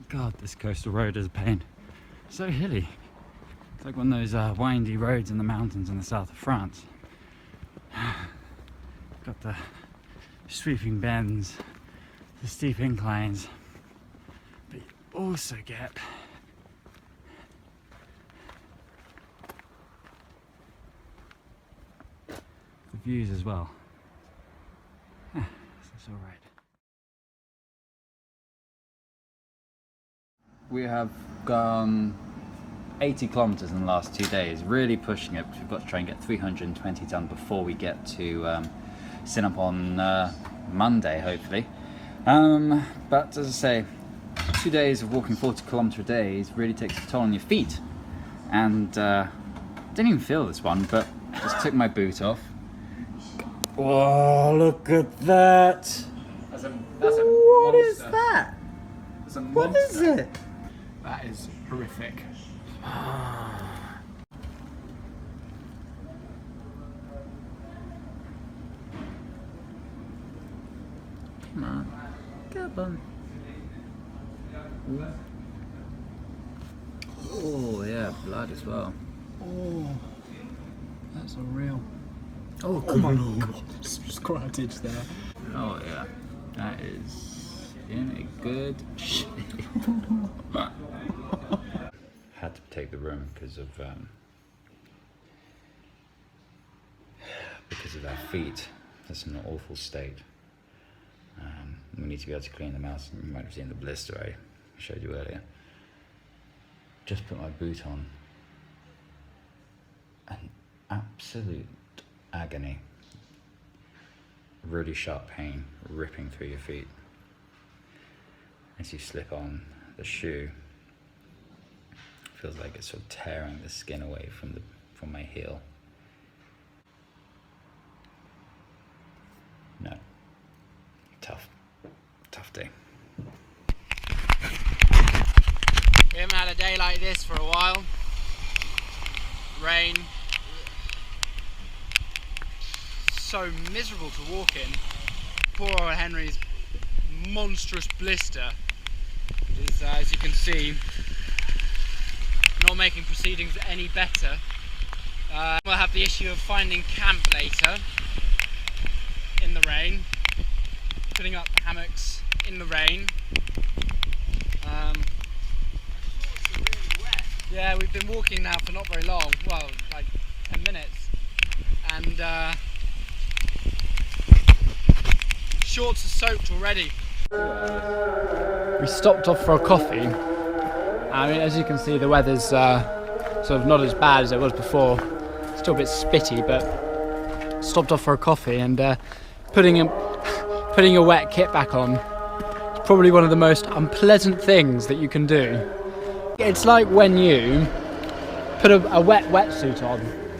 God, this coastal road is a pain. So hilly. It's like one of those windy roads in the mountains in the south of France. Got the sweeping bends, the steep inclines, but you also get the views as well. That's all right. We have gone 80 kilometers in the last 2 days, really pushing it because we've got to try and get 320 done before we get to Sinop on Monday, hopefully. But as I say, 2 days of walking 40 kilometer a day really takes a toll on your feet. And didn't even feel this one, but just took my boot off. Whoa, look at that! That's a what monster. Is that? That's a What monster. is it? That is horrific. Come on. Come on. Oh yeah, blood as well. Oh, that's a real. Oh, Oh my god, scrattage there. Oh yeah, that is in a good shape. Had to take the room because of our feet. That's in an awful state. We need to be able to clean them out. You might have seen the blister I showed you earlier. Just put my boot on. An absolute agony. Really sharp pain ripping through your feet as you slip on the shoe. Feels like it's sort of tearing the skin away from my heel. No. Tough day. We haven't had a day like this for a while. Rain. So miserable to walk in. Poor old Henry's monstrous blister is, as you can see, not making proceedings any better. We'll have the issue of finding camp later in the rain, putting up hammocks in the rain. Yeah, we've been walking now for not very long, well, like 10 minutes, and shorts are soaked already. We stopped off for a coffee. I mean, as you can see, the weather's sort of not as bad as it was before. Still a bit spitty, but stopped off for a coffee, and putting your wet kit back on is probably one of the most unpleasant things that you can do. It's like when you put a wet wetsuit on.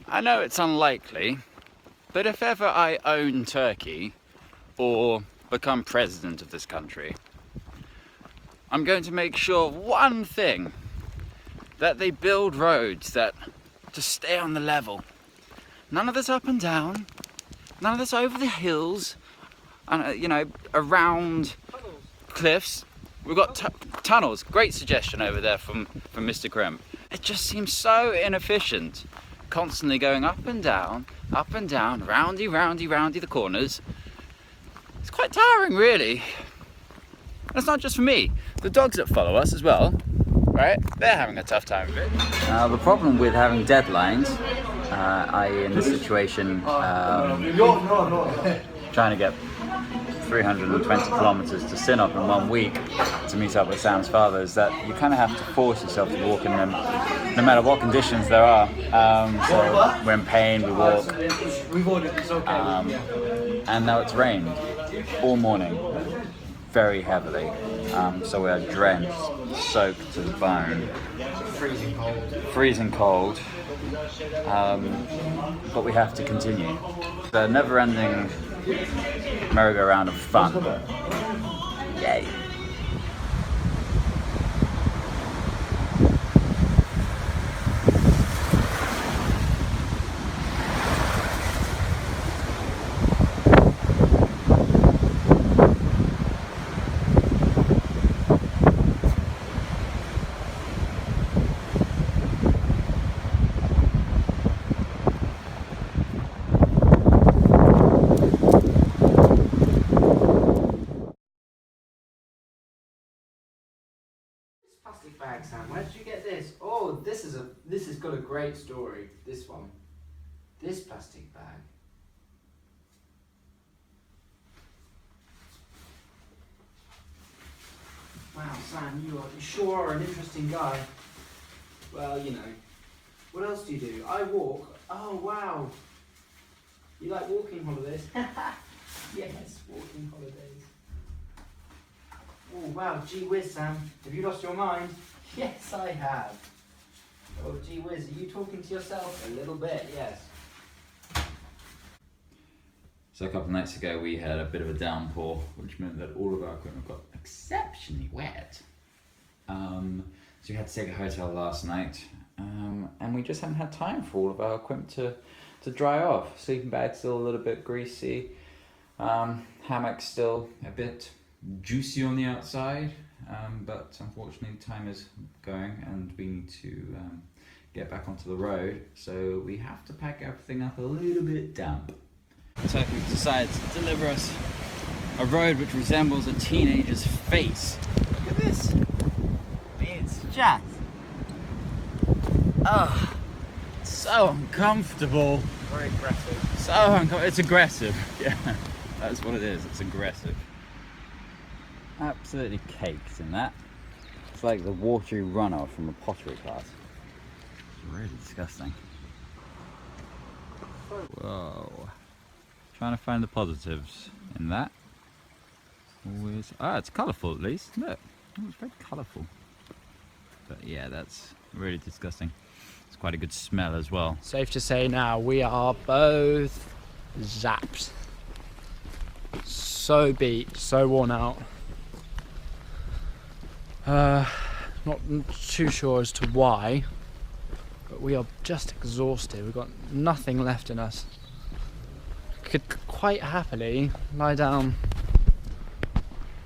I know it's unlikely, but if ever I own Turkey or become president of this country, I'm going to make sure one thing, that they build roads that just stay on the level. None of this up and down, none of this over the hills, and you know, around cliffs. We've got tunnels. Great suggestion over there from Mr. Grim. It just seems so inefficient, constantly going up and down, roundy the corners. It's quite tiring, really. And it's not just for me. The dogs that follow us as well, right? They're having a tough time of it. Now, the problem with having deadlines, i.e. in this situation, trying to get 320 kilometers to Sinop in 1 week to meet up with Sam's father, is that you kind of have to force yourself to walk in them no matter what conditions there are. So we're in pain, we walk, and now it's rained all morning very heavily, so we are drenched, soaked to the bone, freezing cold, but we have to continue. The never-ending merry-go-round of fun. Yay! bag, Sam. Where did you get this? Oh, this has got a great story. This one. This plastic bag. Wow, Sam, you sure are an interesting guy. Well, you know. What else do you do? I walk. Oh, wow. You like walking holidays? Yes, walking holidays. Oh, wow, gee whiz, Sam. Have you lost your mind? Yes, I have. Oh, gee whiz, are you talking to yourself? A little bit, yes. So a couple of nights ago we had a bit of a downpour, which meant that all of our equipment got exceptionally wet. So we had to take a hotel last night, and we just haven't had time for all of our equipment to dry off. Sleeping bag's still a little bit greasy, hammock's still a bit juicy on the outside, but unfortunately time is going and we need to get back onto the road, so we have to pack everything up a little bit damp. Turkey decides to deliver us a road which resembles a teenager's face. Look at this. It's just so uncomfortable. Very aggressive. So uncomfortable. It's aggressive. Yeah, that's what it is. It's aggressive. Absolutely caked in that. It's like the watery runoff from a pottery class. It's really disgusting. Whoa. Trying to find the positives in that. Always. Ah, it's colourful at least. Look. Oh, it's very colourful. But yeah, that's really disgusting. It's quite a good smell as well. Safe to say now, we are both zapped. So beat, so worn out. Not too sure as to why, but we are just exhausted. We've got nothing left in us. Could quite happily lie down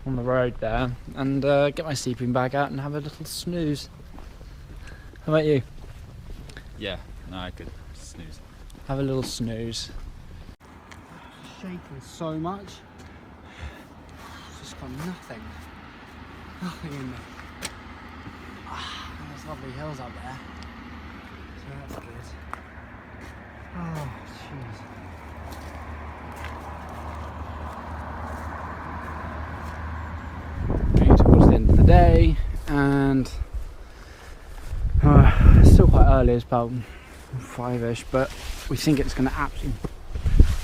on the road there and get my sleeping bag out and have a little snooze. How about you? Yeah, no, I could snooze. Have a little snooze. Shaking so much. Just got nothing. Nothing in there. There's lovely hills up there. So that's good. Oh, jeez. Getting towards the end of the day, and it's still quite early, it's about 5ish, but we think it's going to absolutely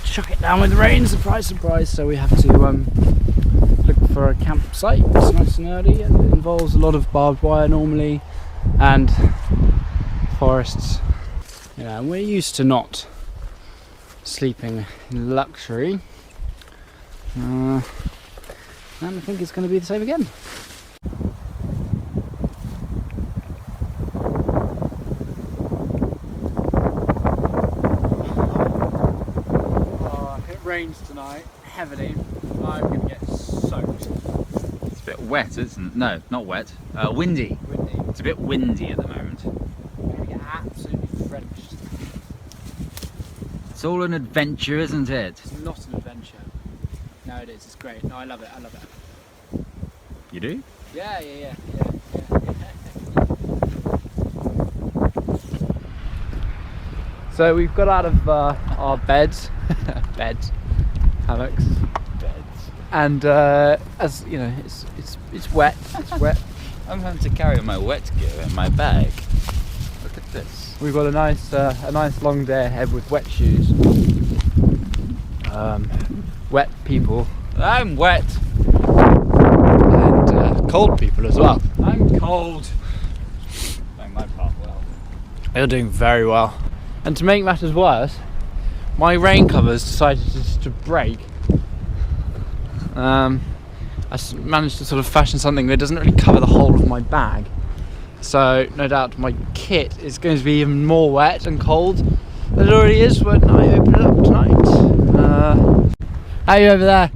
chuck it down with rain, surprise surprise, so we have to look for a campsite. It's nice and early and it involves a lot of barbed wire normally and forests. Yeah, and we're used to not sleeping in luxury, and I think it's going to be the same again. It rains tonight heavily. I'm going to get soaked. It's a bit wet, isn't it? No, not wet. Windy. Windy. It's a bit windy at the moment. I'm going to get absolutely drenched. It's all an adventure, isn't it? It's not an adventure. No, it is. It's great. No, I love it. I love it. You do? Yeah. So we've got out of our beds, hammocks, and as you know, it's wet. It's wet. I'm having to carry my wet gear in my bag. Look at this. We've got a nice long day ahead with wet shoes, wet people. I'm wet. And cold people as well. I'm cold. Playing my part well. You're doing very well. And to make matters worse, my rain covers decided to break. I managed to sort of fashion something that doesn't really cover the whole of my bag. So no doubt my kit is going to be even more wet and cold than it already is when I open it up tonight. How are you over there?